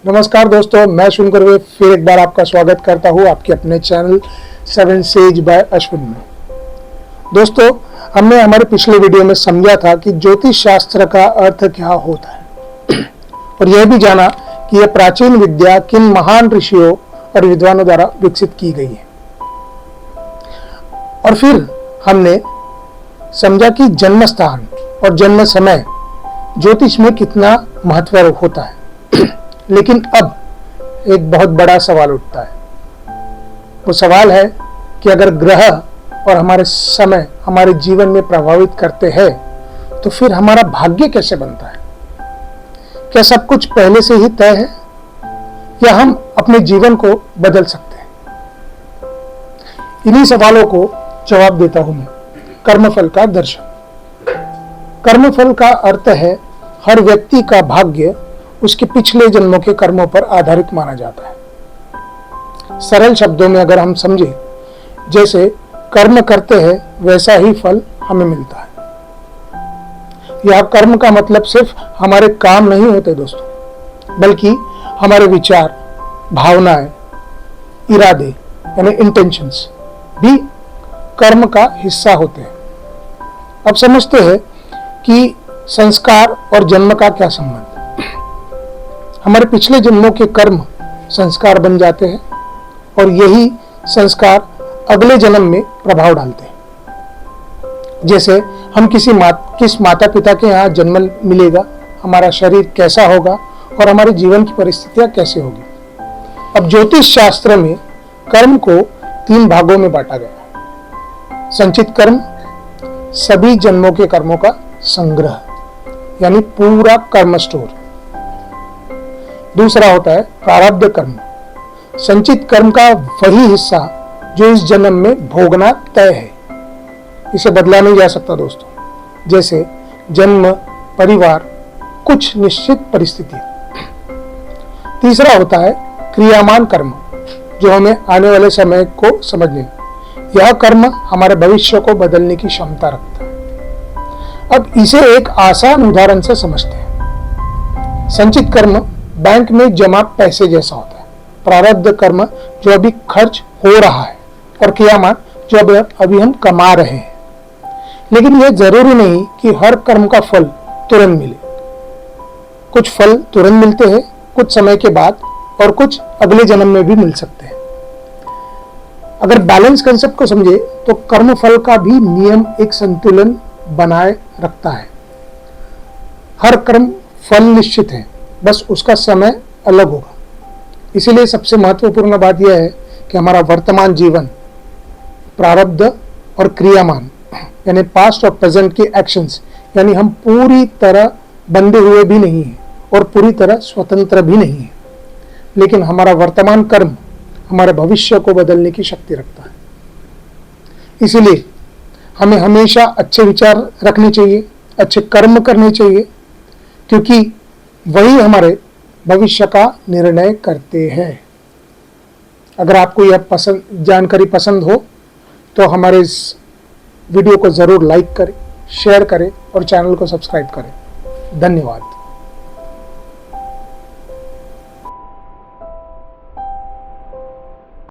नमस्कार दोस्तों, मैं सुनकर हुए फिर एक बार आपका स्वागत करता हूँ आपके अपने चैनल 7 सेज बाय अश्विन में। दोस्तों, हमने हमारे पिछले वीडियो में समझा था कि ज्योतिष शास्त्र का अर्थ क्या होता है और यह भी जाना कि यह प्राचीन विद्या किन महान ऋषियों और विद्वानों द्वारा विकसित की गई है। और फिर हमने समझा कि जन्म स्थान और जन्म समय ज्योतिष में कितना महत्व होता है। लेकिन अब एक बहुत बड़ा सवाल उठता है। वो सवाल है कि अगर ग्रह और हमारे समय हमारे जीवन में प्रभावित करते हैं तो फिर हमारा भाग्य कैसे बनता है? क्या सब कुछ पहले से ही तय है या हम अपने जीवन को बदल सकते हैं? इन्हीं सवालों को जवाब देता हूं मैं। कर्मफल का दर्शन। कर्मफल का अर्थ है हर व्यक्ति का भाग्य उसके पिछले जन्मों के कर्मों पर आधारित माना जाता है। सरल शब्दों में अगर हम समझे, जैसे कर्म करते हैं वैसा ही फल हमें मिलता है। यह कर्म का मतलब सिर्फ हमारे काम नहीं होते दोस्तों, बल्कि हमारे विचार, भावनाएं, इरादे यानी इंटेंशंस भी कर्म का हिस्सा होते हैं। अब समझते हैं कि संस्कार और जन्म का क्या संबंध। हमारे पिछले जन्मों के कर्म संस्कार बन जाते हैं और यही संस्कार अगले जन्म में प्रभाव डालते हैं। जैसे हम किस माता पिता के यहाँ जन्म मिलेगा, हमारा शरीर कैसा होगा और हमारे जीवन की परिस्थितियां कैसे होगी। अब ज्योतिष शास्त्र में कर्म को 3 भागों में बांटा गया। संचित कर्म, सभी जन्मों के कर्मों का संग्रह यानी पूरा कर्म स्टोर। दूसरा होता है प्रारब्ध कर्म, संचित कर्म का वही हिस्सा जो इस जन्म में भोगना तय है, इसे बदला नहीं जा सकता दोस्तों। जैसे जन्म, परिवार, कुछ निश्चित परिस्थितियां। तीसरा होता है क्रियामान कर्म, जो हमें आने वाले समय को समझने, यह कर्म हमारे भविष्य को बदलने की क्षमता रखता है। अब इसे एक आसान उदाहरण से समझते हैं। संचित कर्म बैंक में जमा पैसे जैसा होता है, प्रारब्ध कर्म जो अभी खर्च हो रहा है और क्रियामान जो अभी हम कमा रहे हैं। लेकिन यह जरूरी नहीं कि हर कर्म का फल तुरंत मिले। कुछ फल तुरंत मिलते हैं, कुछ समय के बाद, और कुछ अगले जन्म में भी मिल सकते हैं। अगर बैलेंस कंसेप्ट को समझे तो कर्म फल का भी नियम एक संतुलन बनाए रखता है। हर कर्म फल निश्चित है, बस उसका समय अलग होगा। इसीलिए सबसे महत्वपूर्ण बात यह है कि हमारा वर्तमान जीवन प्रारब्ध और क्रियामान यानी पास्ट और प्रेजेंट के एक्शंस, यानी हम पूरी तरह बंधे हुए भी नहीं हैं और पूरी तरह स्वतंत्र भी नहीं हैं। लेकिन हमारा वर्तमान कर्म हमारे भविष्य को बदलने की शक्ति रखता है। इसीलिए हमें हमेशा अच्छे विचार रखने चाहिए, अच्छे कर्म करने चाहिए, क्योंकि वही हमारे भविष्य का निर्णय करते हैं। अगर आपको यह जानकारी पसंद हो तो हमारे इस वीडियो को जरूर लाइक करें, शेयर करें और चैनल को सब्सक्राइब करें। धन्यवाद।